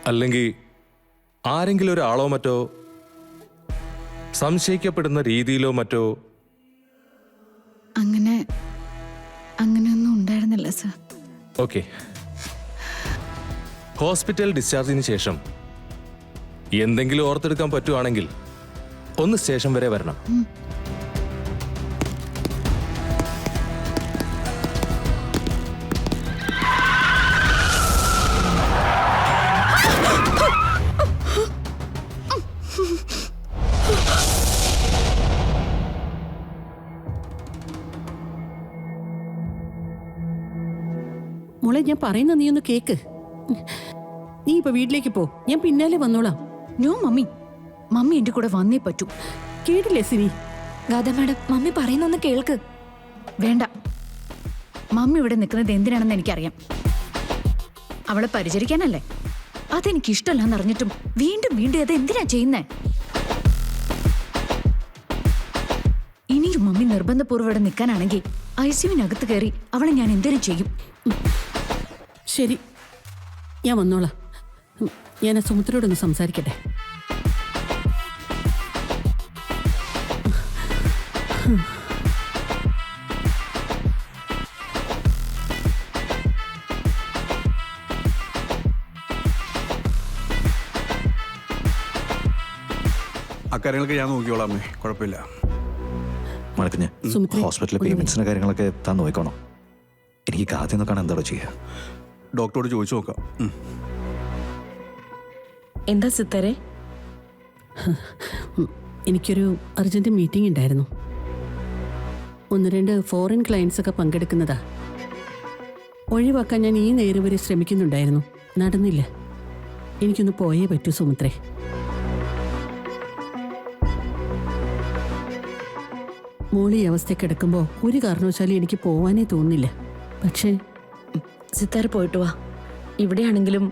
അല്ലെങ്കിൽ ആരെങ്കിലും ഒരാളോ മറ്റോ സംശയിക്കപ്പെടുന്ന രീതിയിലോ മറ്റോ? അങ്ങനെയൊന്നും ഉണ്ടായിരുന്നില്ല സർ. ഓക്കെ. ഹോസ്പിറ്റൽ ഡിസ്ചാർജിന് ശേഷം എന്തെങ്കിലും ഓർത്തെടുക്കാൻ പറ്റുവാണെങ്കിൽ ഒന്ന് സ്റ്റേഷൻ വരെ വരണം. മോളെ, ഞാൻ പറയുന്ന നീ ഒന്ന് കേക്ക്. നീ ഇപ്പൊ വീട്ടിലേക്ക് പോ, ഞാൻ പിന്നാലെ വന്നോളാം. നോ മമ്മി, മമ്മി എന്റെ കൂടെ വന്നേ പറ്റൂ. കേട്ടില്ലേ സിനി? ഗാഥ മാഡം, മമ്മി പറയുന്നൊന്ന് കേൾക്ക്. വേണ്ട, മമ്മി ഇവിടെ നിൽക്കുന്നത് എന്തിനാണെന്ന് എനിക്കറിയാം. അവളെ പരിചരിക്കാനല്ലേ? അതെനിക്ക് ഇഷ്ടമല്ലെന്ന് അറിഞ്ഞിട്ടും വീണ്ടും വീണ്ടും അത് എന്തിനാ ചെയ്യുന്നേ? ഇനിയും മമ്മി നിർബന്ധപൂർവ്വം ഇവിടെ നിൽക്കാനാണെങ്കിൽ ഐസിയുവിനകത്ത് കയറി അവളെ ഞാൻ എന്തിനും ചെയ്യും. ശരി, ഞാൻ വന്നോളാം. ഞാൻ ആ സുമിത്രയോടൊന്ന് സംസാരിക്കട്ടെ. അക്കാര്യങ്ങളൊക്കെ ഞാൻ നോക്കിക്കോളാം അമ്മേ, കുഴപ്പമില്ല. മഴക്കുഞ്ഞ്, ഹോസ്പിറ്റലിലെ പേയ്മെന്റ്സിന്റെ കാര്യങ്ങളൊക്കെ താൻ നോക്കണോ? എനിക്ക് ആദ്യം നോക്കാൻ എന്താണോ ചെയ്യുക? ഡോക്ടറോട് ചോദിച്ചു നോക്കാം. എന്താ സിത്താരെ? എനിക്കൊരു അർജന്റ് മീറ്റിംഗ് ഉണ്ടായിരുന്നു. 1-2 ഫോറിൻ ക്ലയൻസ് ഒക്കെ പങ്കെടുക്കുന്നതാ. ഒഴിവാക്കാൻ ഞാൻ ഈ നേരം വരെ ശ്രമിക്കുന്നുണ്ടായിരുന്നു, നടന്നില്ല. എനിക്കൊന്ന് പോയേ പറ്റൂ സുമിത്രേ. മോളി ഈ അവസ്ഥ കിടക്കുമ്പോൾ ഒരു കാരണവശാലും എനിക്ക് പോവാനേ തോന്നില്ല. പക്ഷേ സിത്താര പോയിട്ട് വാ. ഇവിടെയാണെങ്കിലും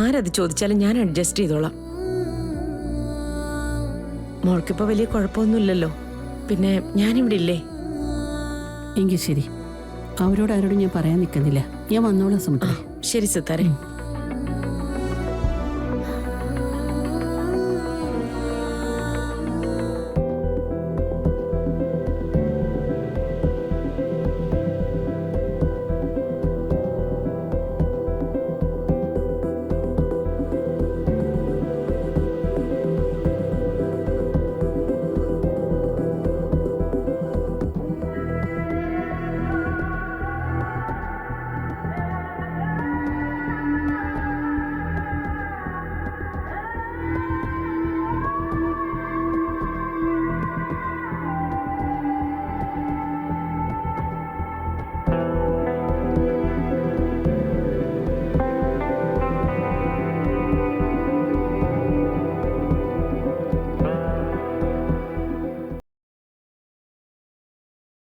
ആരത് ചോദിച്ചാലും ഞാൻ അഡ്ജസ്റ്റ് ചെയ്തോളാം. മോൾക്കിപ്പോ വലിയ കുഴപ്പമൊന്നുമില്ലല്ലോ, പിന്നെ ഞാനിവിടെ ഇല്ലേ? എങ്കിൽ ശരി, അവരോട് ആരോടും ഞാൻ പറയാൻ നിൽക്കുന്നില്ല. ഞാൻ വന്നോളാം സുമിത്രേ. ശരി സിത്താരെ.